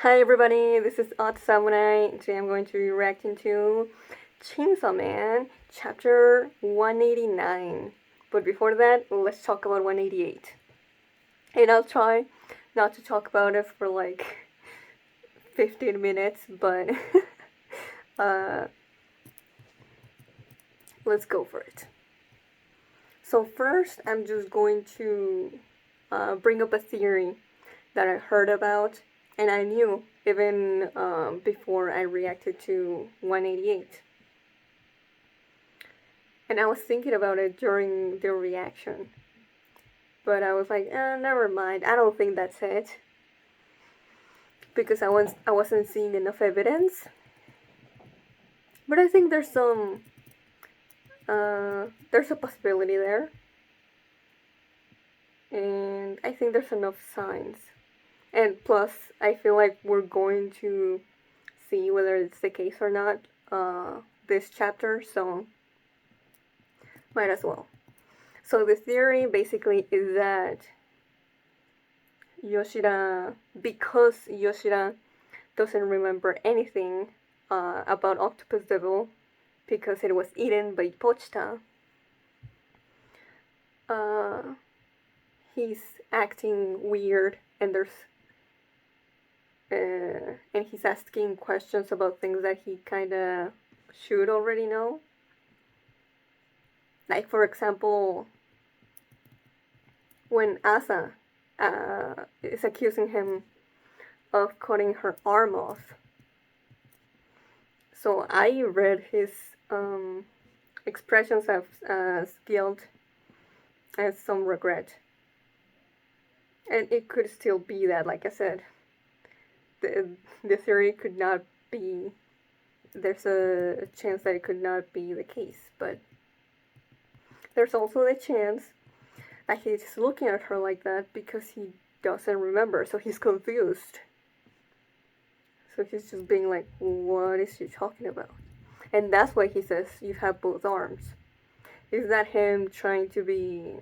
Hi everybody, this is Odd Samurai. Today I'm going to be reacting to Chainsaw Man, chapter 189. But before that, let's talk about 188. And I'll try not to talk about it for like 15 minutes, but uh, let's go for it. So first, I'm just going to bring up a theory that I heard about, and I knew even before I reacted to 188. And I was thinking about it during the reaction, but I was like, never mind. I don't think that's it because I wasn't seeing enough evidence. But I think there's a possibility there, and I think there's enough signs. And plus, I feel like we're going to see whether it's the case or not this chapter, so might as well. So the theory basically is that Yoshida, because Yoshida doesn't remember anything about Octopus Devil because it was eaten by Pochita, he's acting weird and and he's asking questions about things that he kind of should already know. Like, for example, when Asa is accusing him of cutting her arm off. So I read his expressions of guilt as some regret. And it could still be that, like I said, the theory could not be, there's a chance that it could not be the case, but there's also the chance that he's looking at her like that because he doesn't remember, so he's confused. So he's just being like, what is she talking about? And that's why he says, you have both arms. Is that him trying to be,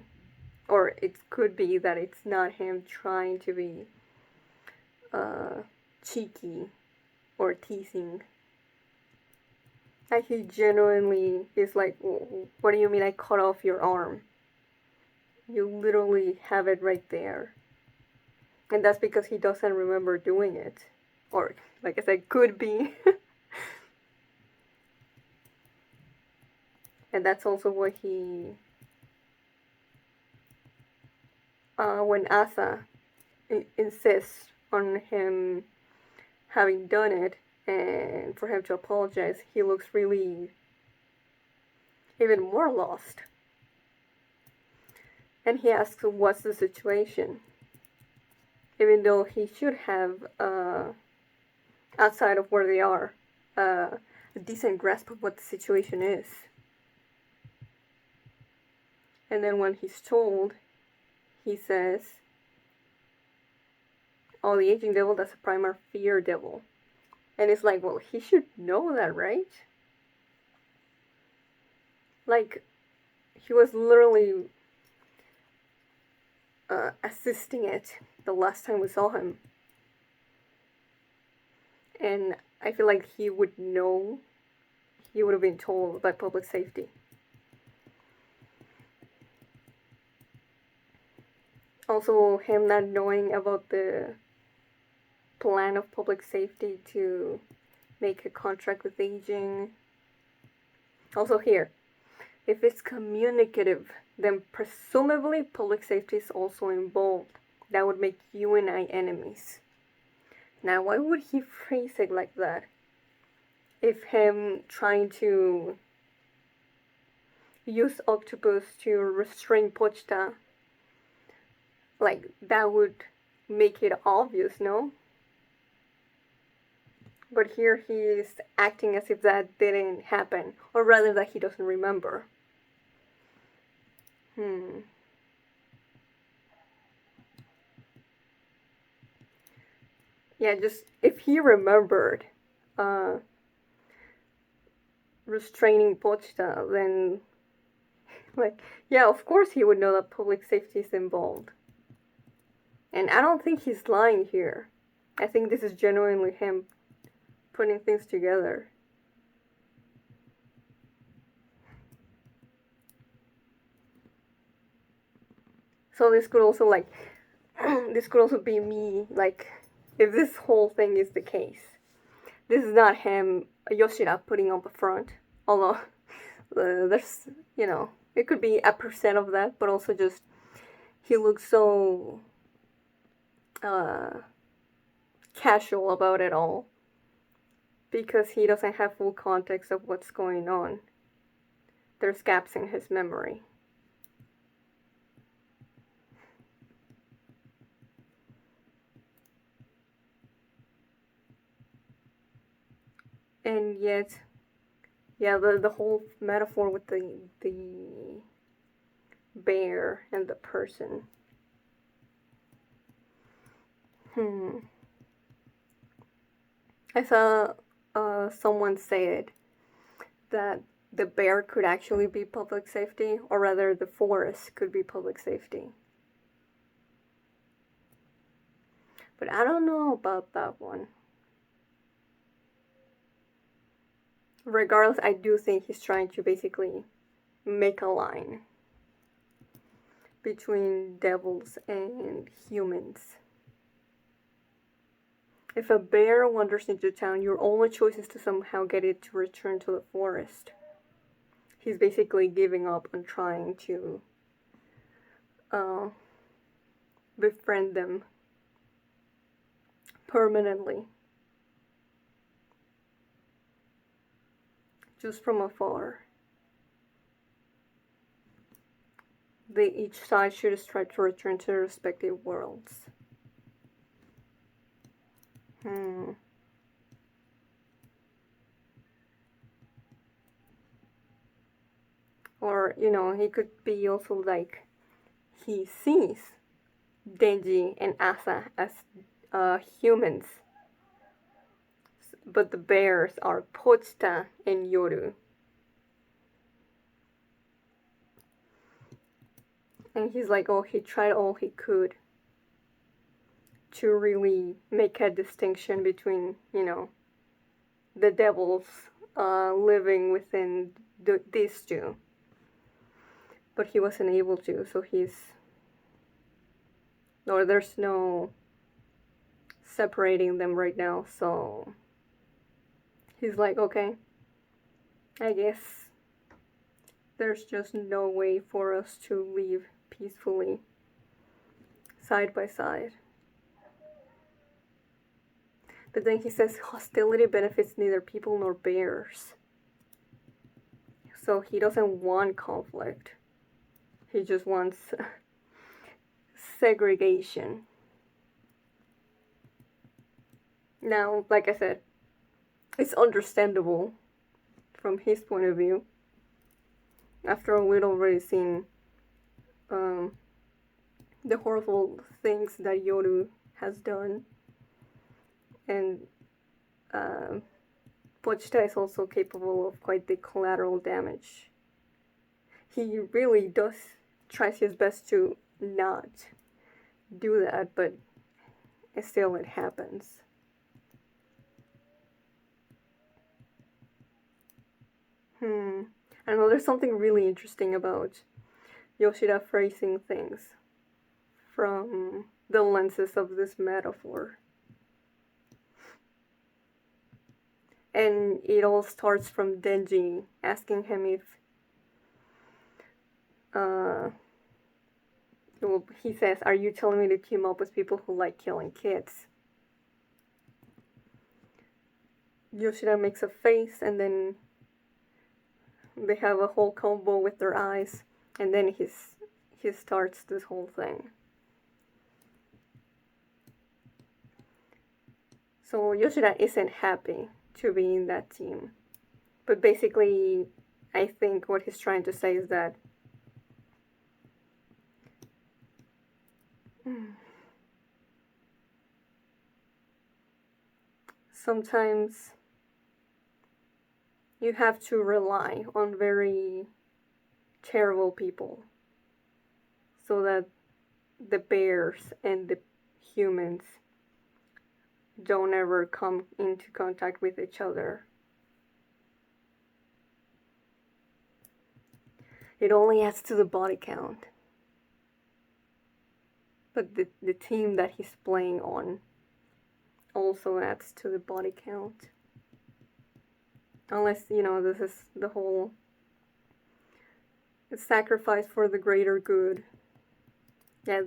or it could be that it's not him trying to be cheeky or teasing. Like, he genuinely is like, what do you mean I cut off your arm? You literally have it right there. And that's because he doesn't remember doing it. Or, like I said, could be. And that's also what he... when Asa insists on him having done it, and for him to apologize, he looks really even more lost. And he asks, what's the situation? Even though he should have, outside of where they are, a decent grasp of what the situation is. And then when he's told, he says, oh, the aging devil, that's a primal fear devil. And it's like, well, he should know that, right? Like, he was literally assisting it the last time we saw him. And I feel like he would know, he would have been told by public safety. Also, him not knowing about the plan of public safety to make a contract with aging. Also here, if it's communicative, then presumably public safety is also involved. That would make you and I enemies. Now, why would he phrase it like that? If him trying to use Octopus to restrain Pochita, like, that would make it obvious, no? But here he is acting as if that didn't happen, or rather that he doesn't remember. Yeah, just if he remembered restraining Pochita, then, like, yeah, of course he would know that public safety is involved. And I don't think he's lying here. I think this is genuinely him putting things together. So this could also like this could also be me, like, if this whole thing is the case. This is not him, Yoshida, putting up a front. Although, there's, it could be a percent of that, but also just he looks so uh, casual about it all because he doesn't have full context of what's going on. There's gaps in his memory. And yet, yeah, the whole metaphor with the bear and the person. I saw someone say it that the bear could actually be public safety, or rather, the forest could be public safety. But I don't know about that one. Regardless, I do think he's trying to basically make a line between devils and humans. If a bear wanders into town, your only choice is to somehow get it to return to the forest. He's basically giving up on trying to befriend them permanently. Just from afar. Each side should strive to return to their respective worlds. Or, he could be also like, he sees Denji and Asa as humans. But the bears are Pochita and Yoru. And he's like, oh, he tried all he could to really make a distinction between, the devils living within these two. But he wasn't able to, so there's no separating them right now, so he's like, okay, I guess there's just no way for us to live peacefully side by side. But then he says hostility benefits neither people nor bears. So he doesn't want conflict. He just wants segregation. Now, like I said, it's understandable from his point of view. After all, we'd already seen the horrible things that Yoru has done. And Pochita is also capable of quite the collateral damage. He really does tries his best to not do that, but still it happens. I know there's something really interesting about Yoshida phrasing things from the lenses of this metaphor. And it all starts from Denji asking him if well, he says, are you telling me to team up with people who like killing kids? Yoshida makes a face, and then they have a whole combo with their eyes, and then he starts this whole thing. So Yoshida isn't happy to be in that team. But basically, I think what he's trying to say is that sometimes you have to rely on very terrible people so that the bears and the humans don't ever come into contact with each other. It only adds to the body count. But the team that he's playing on also adds to the body count. Unless, this is the whole sacrifice for the greater good. Yeah,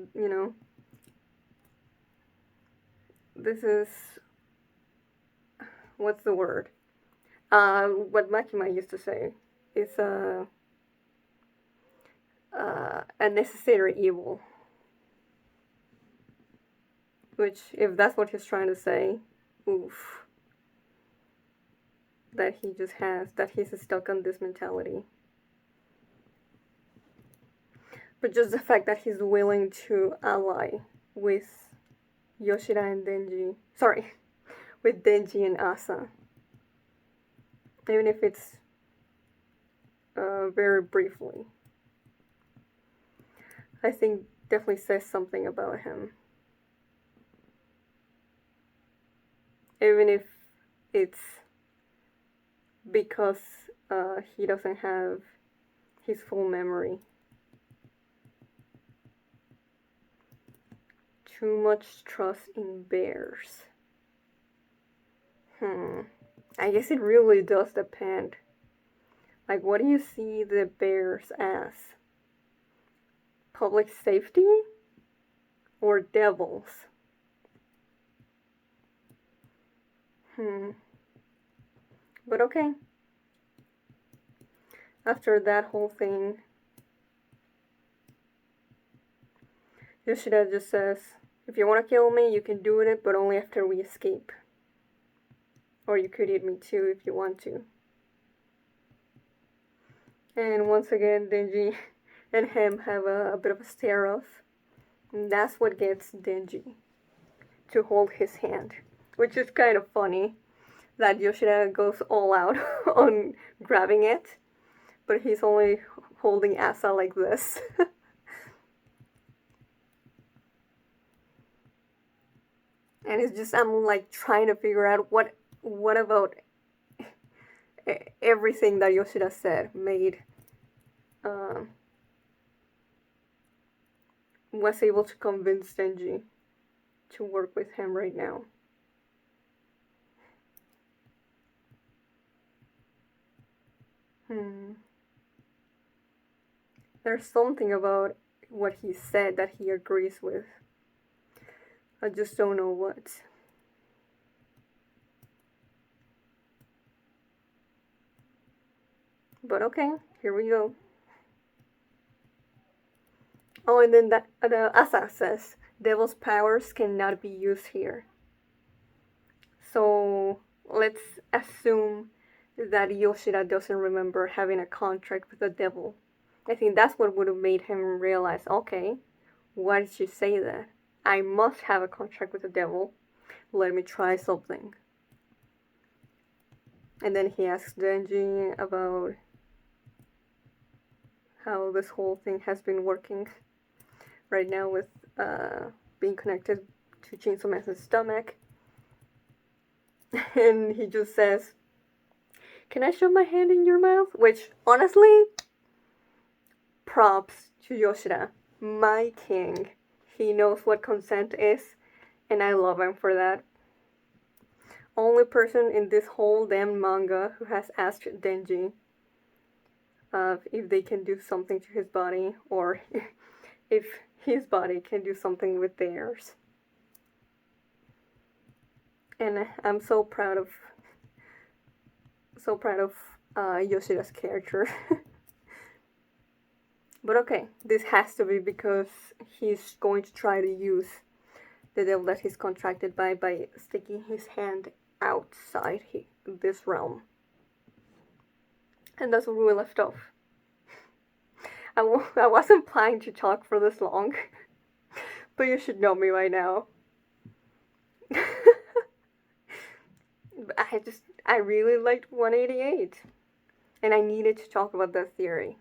this is, what's the word? What Makima used to say is a necessary evil. Which, if that's what he's trying to say, oof. That he's stuck on this mentality. But just the fact that he's willing to ally with Yoshida and Denji. Sorry, with Denji and Asa. Even if it's very briefly. I think definitely says something about him. Even if it's because he doesn't have his full memory. Too much trust in bears. I guess it really does depend. Like, what do you see the bears as? Public safety? Or devils? But okay. After that whole thing, Yoshida just says, if you want to kill me, you can do it, but only after we escape. Or you could eat me too if you want to. And once again, Denji and him have a bit of a stare-off. And that's what gets Denji to hold his hand. Which is kind of funny that Yoshida goes all out on grabbing it. But he's only holding Asa like this. And it's just, I'm like trying to figure out what about everything that Yoshida said made was able to convince Denji to work with him right now. There's something about what he said that he agrees with. I just don't know what. But okay, here we go. Oh, and then the Asa says, devil's powers cannot be used here. So let's assume that Yoshida doesn't remember having a contract with the devil. I think that's what would have made him realize, okay, why did she say that? I must have a contract with the devil. Let me try something. And then he asks Denji about how this whole thing has been working right now with being connected to Chainsaw Man's stomach. And he just says, can I shove my hand in your mouth? Which, honestly, props to Yoshida, my king. He knows what consent is, and I love him for that. Only person in this whole damn manga who has asked Denji if they can do something to his body, or if his body can do something with theirs. And I'm so proud of Yoshida's character. But okay, this has to be because he's going to try to use the devil that he's contracted by sticking his hand outside this realm. And that's where we left off. I wasn't planning to talk for this long, but you should know me by now. I really liked 188, and I needed to talk about that theory.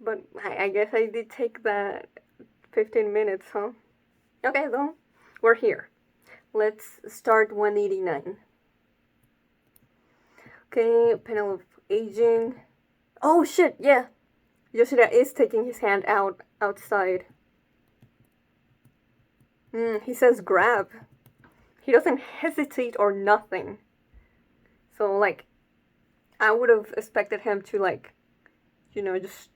But I guess I did take that 15 minutes, huh? Okay, though, we're here. Let's start 189. Okay, panel of aging. Oh shit, yeah. Yoshida is taking his hand outside. He says grab. He doesn't hesitate or nothing. So, like, I would have expected him to, like, just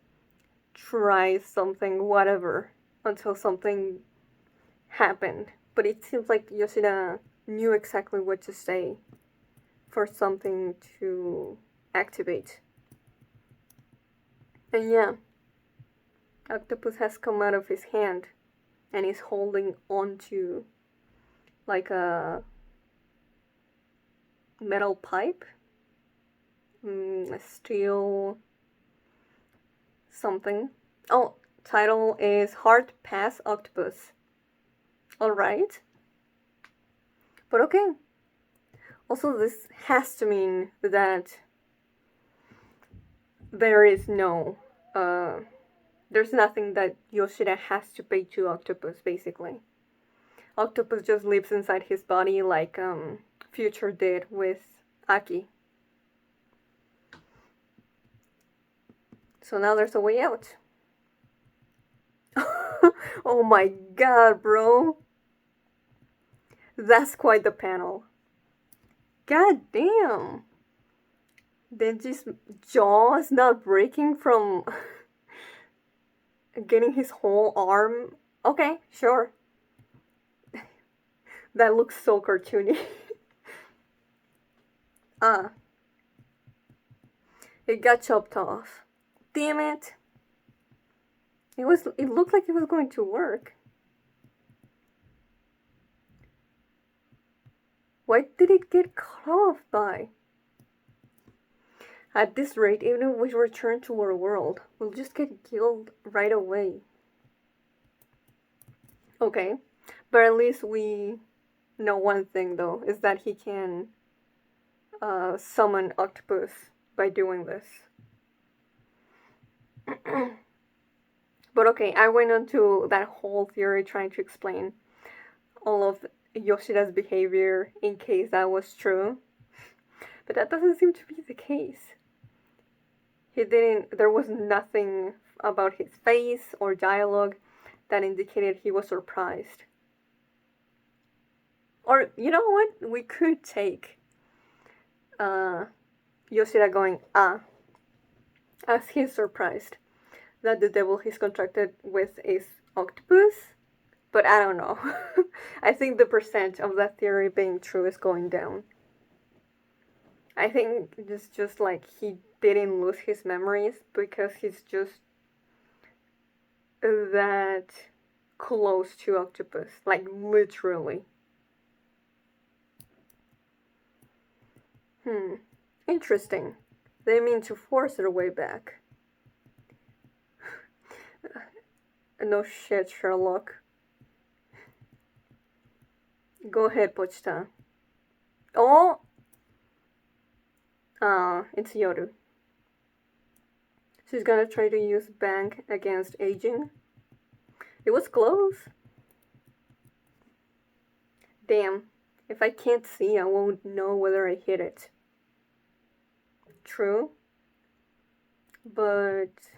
try something, whatever, until something happened. But it seems like Yoshida knew exactly what to say for something to activate. And yeah, octopus has come out of his hand and is holding onto like a metal pipe, a steel something. Oh, title is Hard Pass Octopus. Alright. But okay. Also, this has to mean that there is there's nothing that Yoshida has to pay to Octopus, basically. Octopus just lives inside his body like Future did with Aki. So now there's a way out. Oh my god, bro. That's quite the panel. God damn. Denji's jaw is not breaking from getting his whole arm. Okay, sure. That looks so cartoony. Ah. It got chopped off. Damn it. It looked like it was going to work. Why did it get cut off by? At this rate, even if we return to our world, we'll just get killed right away. Okay, but at least we know one thing though, is that he can summon octopus by doing this. But okay, I went into that whole theory trying to explain all of Yoshida's behavior in case that was true. But that doesn't seem to be the case. There was nothing about his face or dialogue that indicated he was surprised. Or, you know what? We could take Yoshida going, as he's surprised that the devil he's contracted with is octopus. But I don't know. I think the percent of that theory being true is going down. I think it's just like he didn't lose his memories because he's just that close to octopus. Like, literally. Interesting. They mean to force their way back. No shit, Sherlock. Go ahead, Pochita. Oh! It's Yoru. She's gonna try to use Bank against aging. It was close. Damn. If I can't see, I won't know whether I hit it. True. But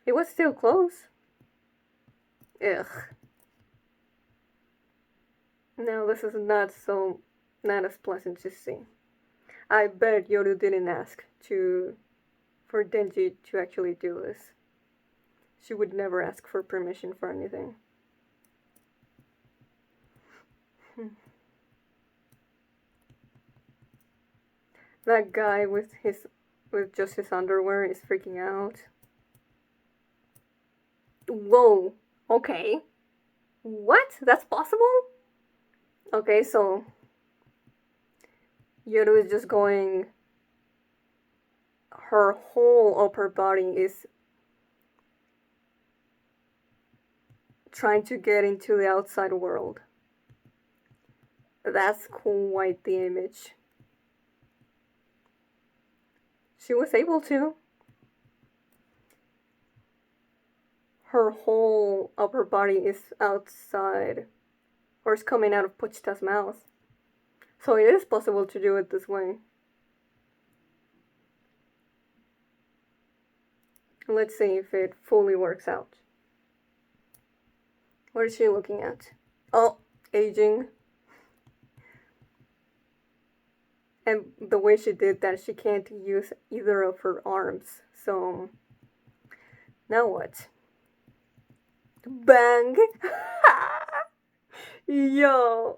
it was still close. Ugh. No, this is not as pleasant to see. I bet Yoru didn't ask for Denji to actually do this. She would never ask for permission for anything. That guy with just his underwear is freaking out. Whoa. Okay. What? That's possible? Okay, so Yoru is just going. Her whole upper body is trying to get into the outside world. That's quite the image. She was able to. Her whole upper body is outside. or it's coming out of Pochita's mouth. So it is possible to do it this way. Let's see if it fully works out. What is she looking at? Oh, aging. And the way she did that, she can't use either of her arms. So, now what? Bang! Yo!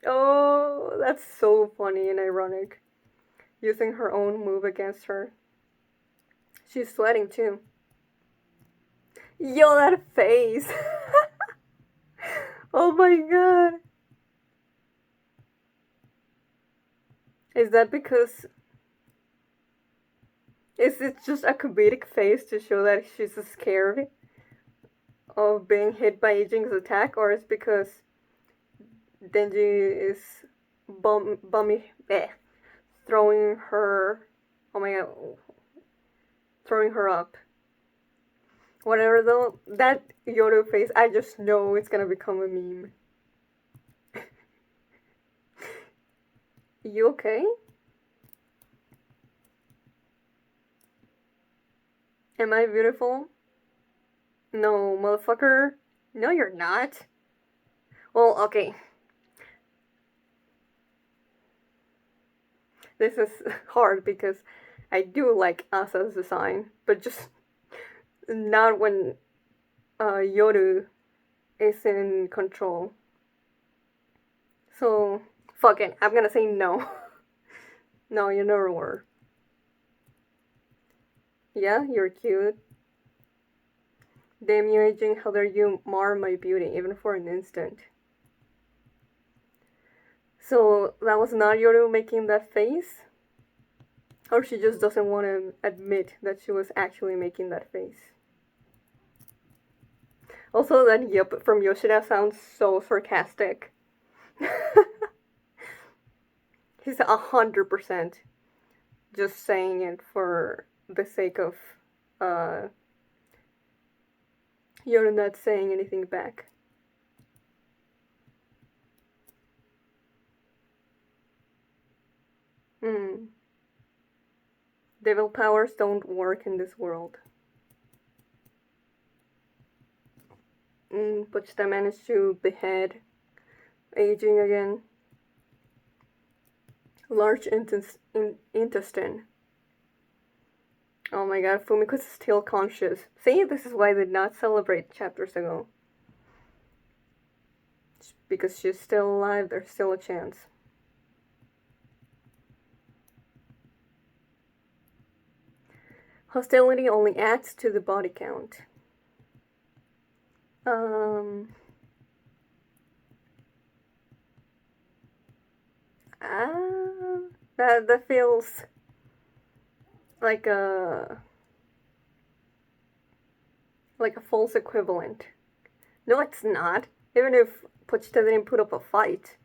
Oh, that's so funny and ironic. Using her own move against her. She's sweating too. Yo, that face! Oh my god! Is that because... Is it just a comedic face to show that she's scared of being hit by Ijing's attack? Or is it because Denji is throwing her... Oh my god. Throwing her up. Whatever though, that Yoru face, I just know it's gonna become a meme. You okay? Am I beautiful? No, motherfucker. No, you're not. Well, okay. This is hard because I do like Asa's design, but just not when Yoru is in control. So, fuck it. I'm gonna say no. No, you never were. Yeah, you're cute. Damn you, aging, how dare you mar my beauty, even for an instant. So, that was not Yoru making that face? Or she just doesn't want to admit that she was actually making that face? Also, that yup from Yoshida sounds so sarcastic. He's 100% just saying it for the sake of Yoru not saying anything back. Devil powers don't work in this world. Pochita managed to behead aging again. Large intestine. Oh my god, Fumiko's still conscious. See, this is why I did not celebrate chapters ago. Because she's still alive, there's still a chance. Hostility only adds to the body count. That feels like a false equivalent. No, it's not. Even if Pochita didn't put up a fight,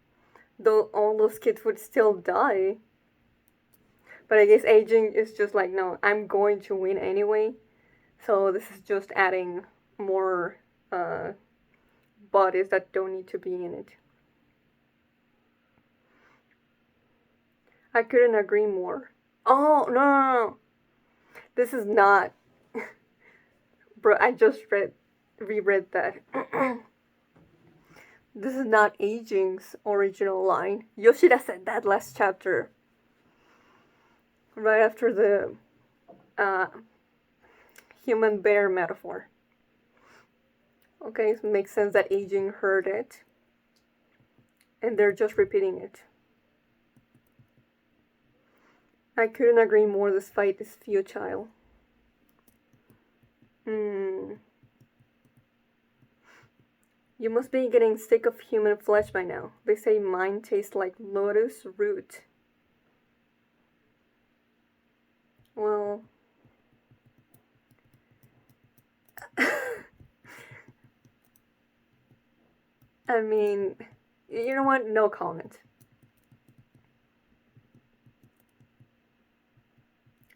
though all those kids would still die. But I guess aging is just like, no, I'm going to win anyway. So this is just adding more bodies that don't need to be in it. I couldn't agree more. Oh, no. This is not... Bro, I just reread that. This is not Aging's original line. Yoshida said that last chapter. Right after the human bear metaphor. Okay, so it makes sense that Aging heard it. And they're just repeating it. I couldn't agree more, this fight is futile. You must be getting sick of human flesh by now. They say mine tastes like lotus root. Well... I mean, you know what? No comment.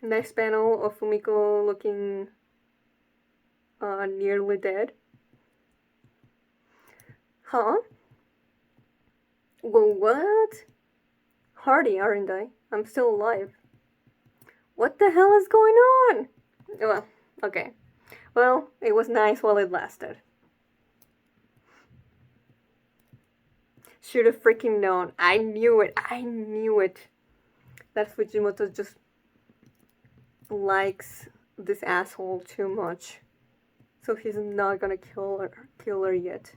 Next panel of Fumiko looking nearly dead. Huh? Well, what? Hardy, aren't I? I'm still alive. What the hell is going on? Well, okay. Well, it was nice while it lasted. Should have freaking known. I knew it. I knew it. That Fujimoto just likes this asshole too much. So he's not gonna kill her yet.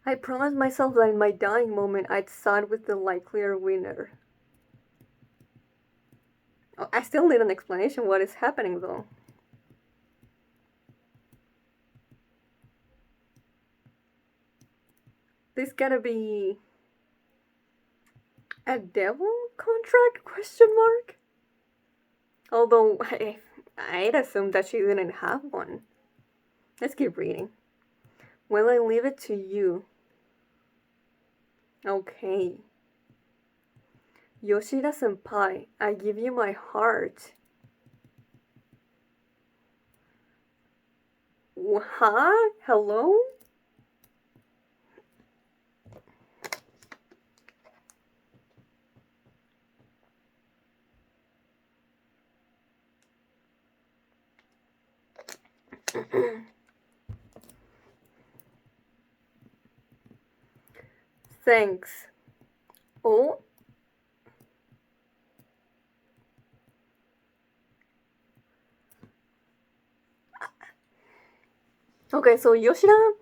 I promised myself that in my dying moment I'd side with the likelier winner. Oh, I still need an explanation what is happening though. This gotta be a devil contract? Question mark. Although I'd assume that she didn't have one. Let's keep reading. Will I leave it to you? Okay. Yoshida senpai, I give you my heart. Huh? Hello? Thanks. Oh? Okay, so Yoshida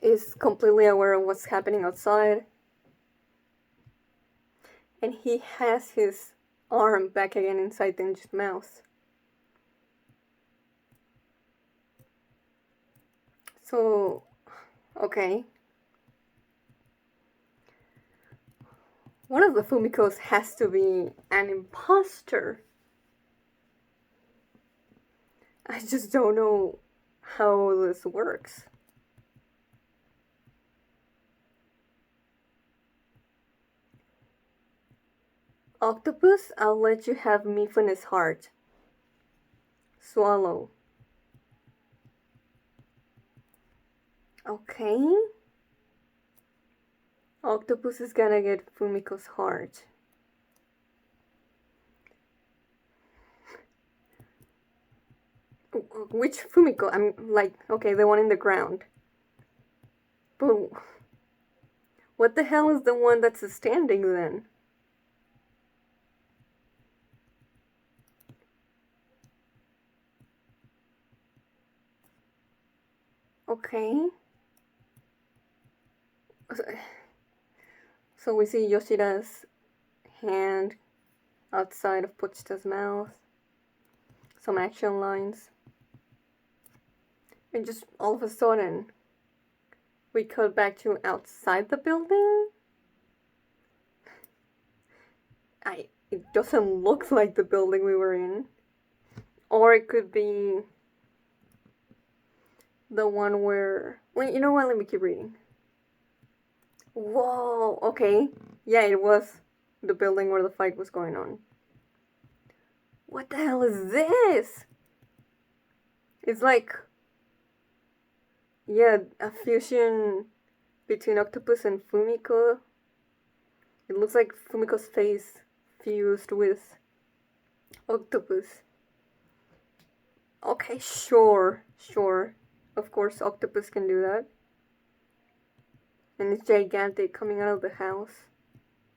is completely aware of what's happening outside. And he has his arm back again inside Denji's mouth. So, okay. One of the Fumikos has to be an imposter. I just don't know how this works. Octopus, I'll let you have Mifune's heart. Swallow. Okay. Octopus is gonna get Fumiko's heart. Which Fumiko? I'm like, okay, the one in the ground. But what the hell is the one that's standing then? Okay. So we see Yoshida's hand outside of Pochita's mouth. Some action lines. And just all of a sudden, we cut back to outside the building? It doesn't look like the building we were in. Or it could be the one where... Well, you know what? Let me keep reading. Whoa, okay. Yeah, it was the building where the fight was going on. What the hell is this? It's like... Yeah, a fusion between Octopus and Fumiko. It looks like Fumiko's face fused with Octopus. Okay, sure. Of course, Octopus can do that. And it's gigantic coming out of the house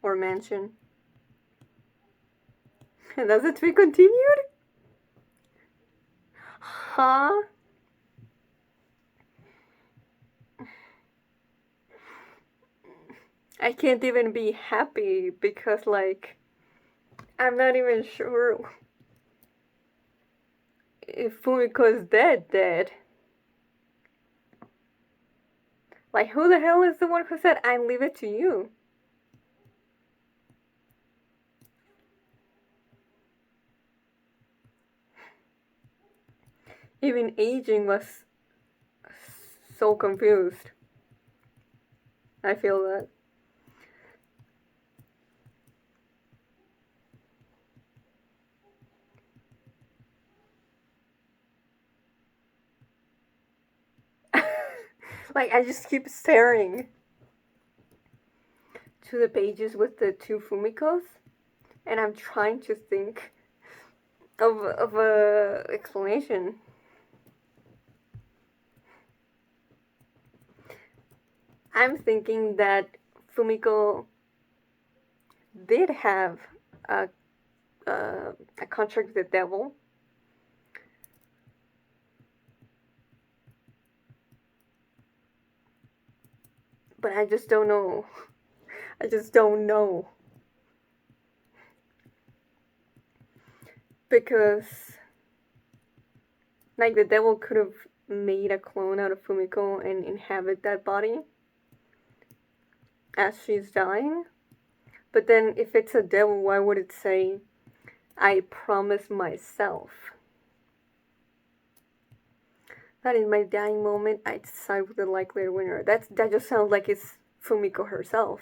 or mansion. And does it be continued? Huh? I can't even be happy because, like, I'm not even sure if Fumiko is dead. Like, who the hell is the one who said, I leave it to you? Even aging was so confused. I feel that. Like, I just keep staring to the pages with the two Fumikos, and I'm trying to think of a explanation. I'm thinking that Fumiko did have a a contract with the devil, but I just don't know. I just don't know because like the devil could have made a clone out of Fumiko and inhabit that body as she's dying. But then if it's a devil, why would it say, I promise myself that in my dying moment I decide with the likely winner? That just sounds like it's Fumiko herself.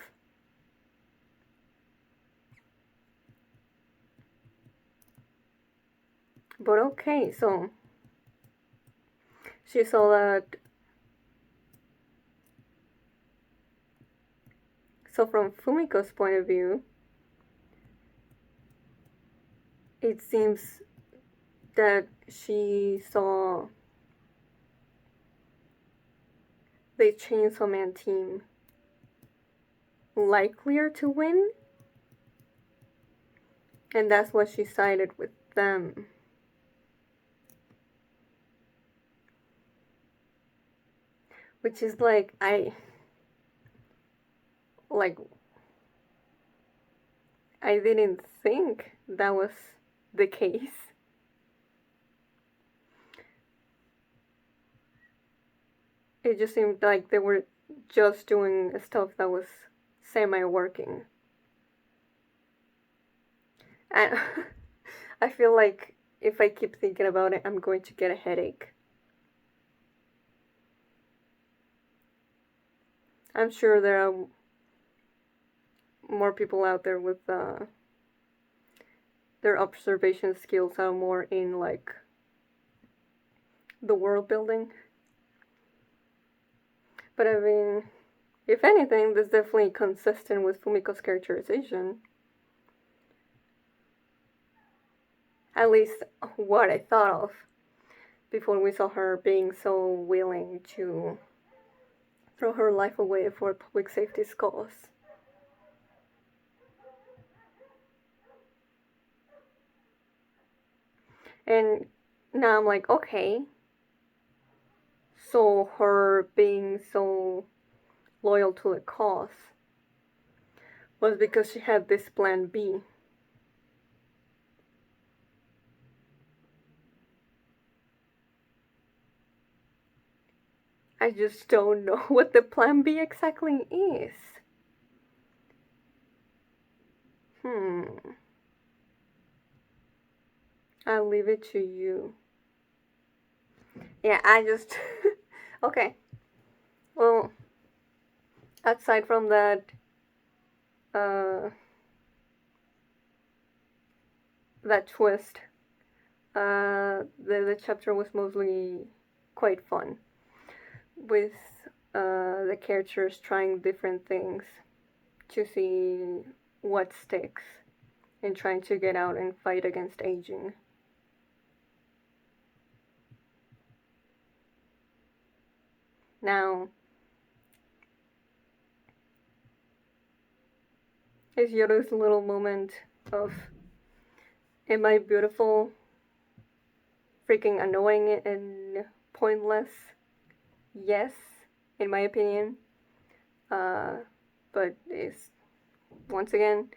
But okay, so she saw that. So from Fumiko's point of view, it seems that she saw the Chainsaw Man team likelier to win, and that's why she sided with them. Which is like, like, I didn't think that was the case. It just seemed like they were just doing stuff that was semi-working. And I feel like if I keep thinking about it, I'm going to get a headache. I'm sure there are more people out there with their observation skills are more in like the world building. But I mean, if anything, this is definitely consistent with Fumiko's characterization. At least what I thought of before we saw her being so willing to throw her life away for public safety's cause. And now I'm like, okay, so her being so loyal to the cause was because she had this plan B. I just don't know what the plan B exactly is. I'll leave it to you. Yeah, I just. Okay. Well, aside from that, uh, that twist, the chapter was mostly quite fun with the characters trying different things to see what sticks and trying to get out and fight against aging. Now, is Yoru's little moment of, am I beautiful, freaking annoying and pointless? Yes, in my opinion. But it's, once again,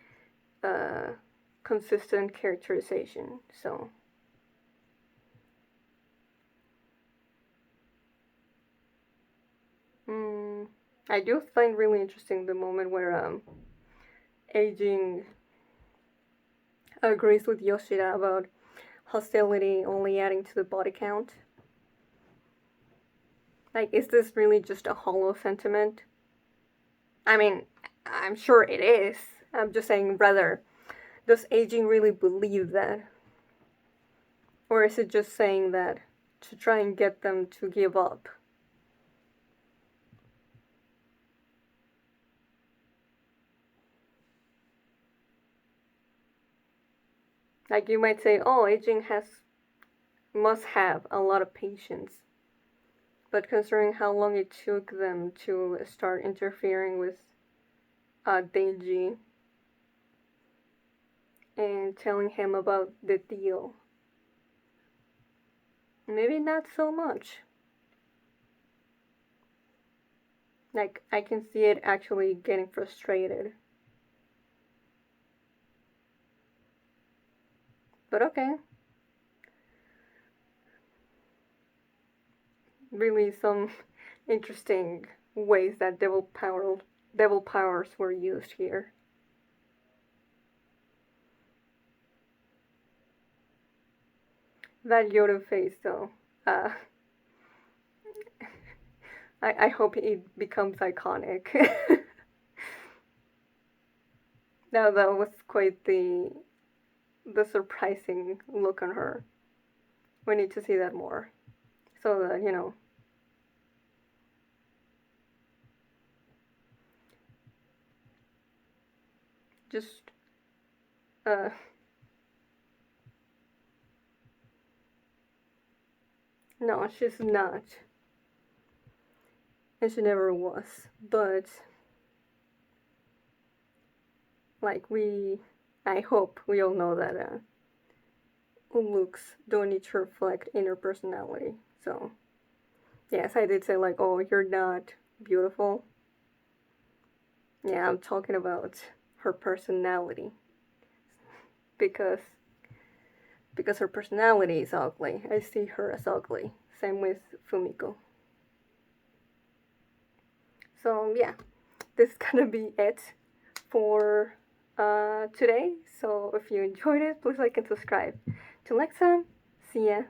consistent characterization, so. I do find really interesting the moment where aging agrees with Yoshida about hostility only adding to the body count. Like, is this really just a hollow sentiment? I mean, I'm sure it is. I'm just saying, rather, does aging really believe that? Or is it just saying that to try and get them to give up? Like you might say, oh, aging must have a lot of patience. But considering how long it took them to start interfering with Denji and telling him about the deal, maybe not so much. Like, I can see it actually getting frustrated. But okay. Really some interesting ways that devil powers were used here. That Yoda face though. Uh I hope it becomes iconic. Now that was quite the surprising look on her. We need to see that more. So that, just uh no, she's not. And she never was. But like I hope we all know that looks don't need to reflect inner personality. So yes, I did say like, oh, you're not beautiful. Yeah, I'm talking about her personality because her personality is ugly. I see her as ugly. Same with Fumiko. So yeah, this is gonna be it for today. So if you enjoyed it, please like and subscribe. Till next time, see ya.